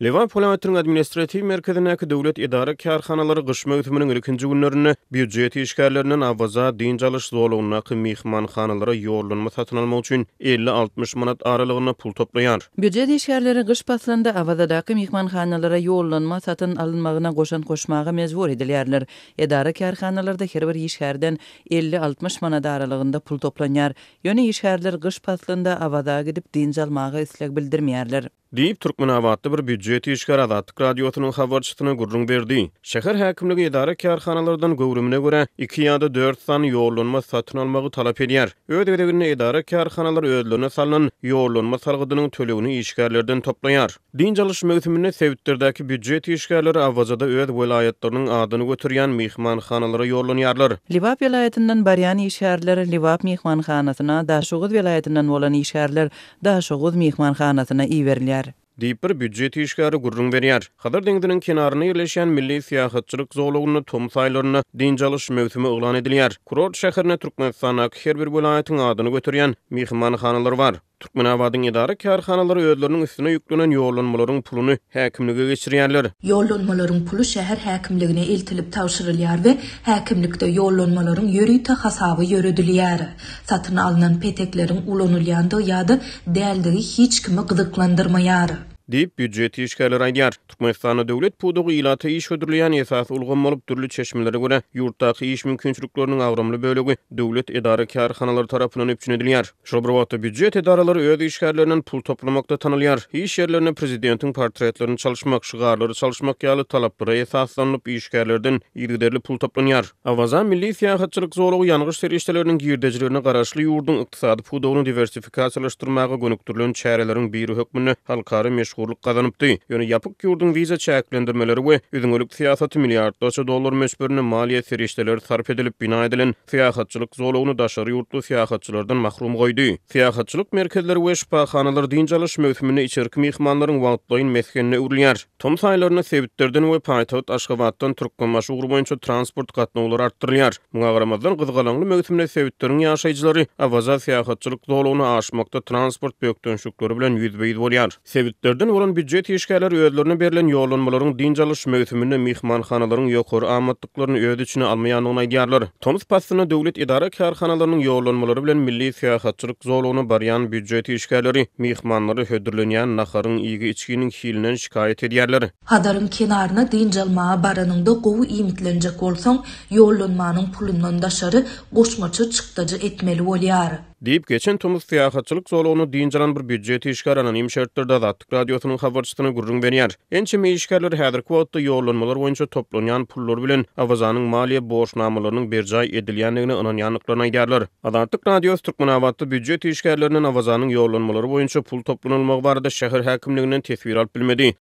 Livan Polat'ın administrativ merkezindeki devlet idare kârhanaları kış mevsiminin ilkinci günlerinde büdjet işgärlerinden awaza diň çalyş zolugynaky mihmanhanalara ýorlanma satyn almak üçin 50-60 manat aralygyna pul toplaýar. Büdjet işgärleri gyş paslynda awazadaky mihmanhanalara ýollanma satyn alynmagyna goşan koşmagy mezbur edilýärler. Idare kärhanalarda her bir işgärden 50-60 manat aralygynda pul toplanýar. Ýöne işgärler gyş paslynda awaza gidip diň çalmagy isleg bildirmeýärler. Diýip Türkmenawatda bir büdjet işgär Azatlyk radiosynyň habarçysyna gurrun berdi. Şäher häkimligi idare kärhanalardan gowrumine görä 2 ýa-da 4 san ýollanma satyn almagy talap edýär. Ödegine idare kärhanalar özlerine salynan ýollanma salgydynyň tölegini işgärlerden toplaýar. Diň çalyş mevsiminde Sewitderdäki büdjet işgärleri awazada öz vilayetleriniň adyny götürýän mihmanhanalara ýollanýarlar. Liwap vilayetinden baryan işgärler Liwap mihmanhanasyna, Daşoğuz vilayetinden bolan işgärler Daşoğuz mihmanhanasyna iýerilýär. Diýip bir büdjet işgäri gurrun berýär. Hadar deňdiniň kenaryna ýerleşen milli syýahatçylyk zowlagyny tom saýlaryna diň çalyş mevsimi oglan edilýär. Kurort şäherine Türkmenistanyň her bir welaýatyň adyny götürýän mihmanhanalar bar. Türkmenawadyň idare kärhanalary özleriniň üstüne ýüklenen ýollanmalaryň puluny häkimlige geçirýärler. Ýollanmalaryň pulu şäher häkimligine eltilip tawşyrylýar we häkimlikde ýollanmalaryň ýörüýte hasaby ýöredilýär. Satyn alynan petekleriň ulanylýandygy ýa-da däldigi hiç kimi gyzyklandyrmaýar. Diýip büdjet işgärleri aýdýar. Türkmenistanyň döwlet pudugy ilaty iş ödürleýän esas ulgam bolup türlü çeşmelere görä ýurtdaky iş mümkinçilikleriniň agramly bölegi döwlet idare kärhanalary tarapyndan öpçün edilýär. Şol bir wagtda büdjet idaralary öz işgärlerinden pul toplamakda tanylýar. Iş ýerlerine prezidentiň portretlerini çalışmak, şygarlary çalışmak ýaly talaplary esaslanyp işgärlerden ýerderli pul toplanýar. Awaza milli syýahatçylyk zowlagy ýangyş serişdeleriniň girdejilerine garaşly ýurdun ykdysady pudugyny diversifikasyalashdyrymaga gönükdirilen çäreleriň biri hökmünde halkary meşgurluk kazanypdy. Ýöne ýapyk ýurdun wiza çäklendirmeleri we öňüňlük syýasaty milliardlarça dollar meşberine maliýe serişdeleri sarf edilip bina edilen syýahatçylyk zowlagyny daşary ýurtly syýahatçylardan mahrum goýdy. Syýahatçylyk merkezleri we şpahanalary diň çalyş mevsiminde içerki mihmanlaryň wagtlaýyn meskenine urilýär. Tom saýlaryna Sewitderden we Paýtagat Aşgabatdan Türkmenbaşy ugruk boýunça transport gatnawlary artdyrylýar. Muňa garamazdan gyzgalaňly mevsimde Sewitderiň ýaşaýjylary awaza syýahatçylyk zowlagyny aşmakda transport bökdönşükleri bilen ýüzbeýiz bolýar. Sewitderden bolan büdjet işgärleri özlerine berilen ýollanmalaryň diň çalyş mevsiminde mihmanhanalaryň ýokary amatlyklaryny öz içine almaýanyny aýdýarlar. Tomsk pastyna döwlet idare kärhanalarynyň ýollanmalary bilen milli syýahatçylyk zowlagyny barýan büdjet işgärleri mihmanlary hödürlenýän naharyň ýygy içkiniň hilinden şikayet edýärler. Hadaryň kenaryna diň çalmaga baranyňda gowy iýmitlenjek bolsaň, ýollanmanyň pulundan daşary goşmaçy çykdaja etmeli bolýar. Diýip geçen Tomsk syýahatçylyk zowlagyny diň çalan bir büdjet işgär anonim şertlerde Azatlyk radiosynyň habarçysyna gurrun berýär. Ençeme işgärler häzirki wagtda ýollanmalar boýunça toplanýan pullar bilen awazanyň maliýe borçnamalarynyň berjay edilýändigini ynanýanlyklaryny aýdýarlar. Azatlyk radiosy Türkmenawatda büdjet işgärlerinden awazanyň ýollanmalary boýunça pul toplanylmagy barada şäher häkimliginden tesbir alyp bilmedi.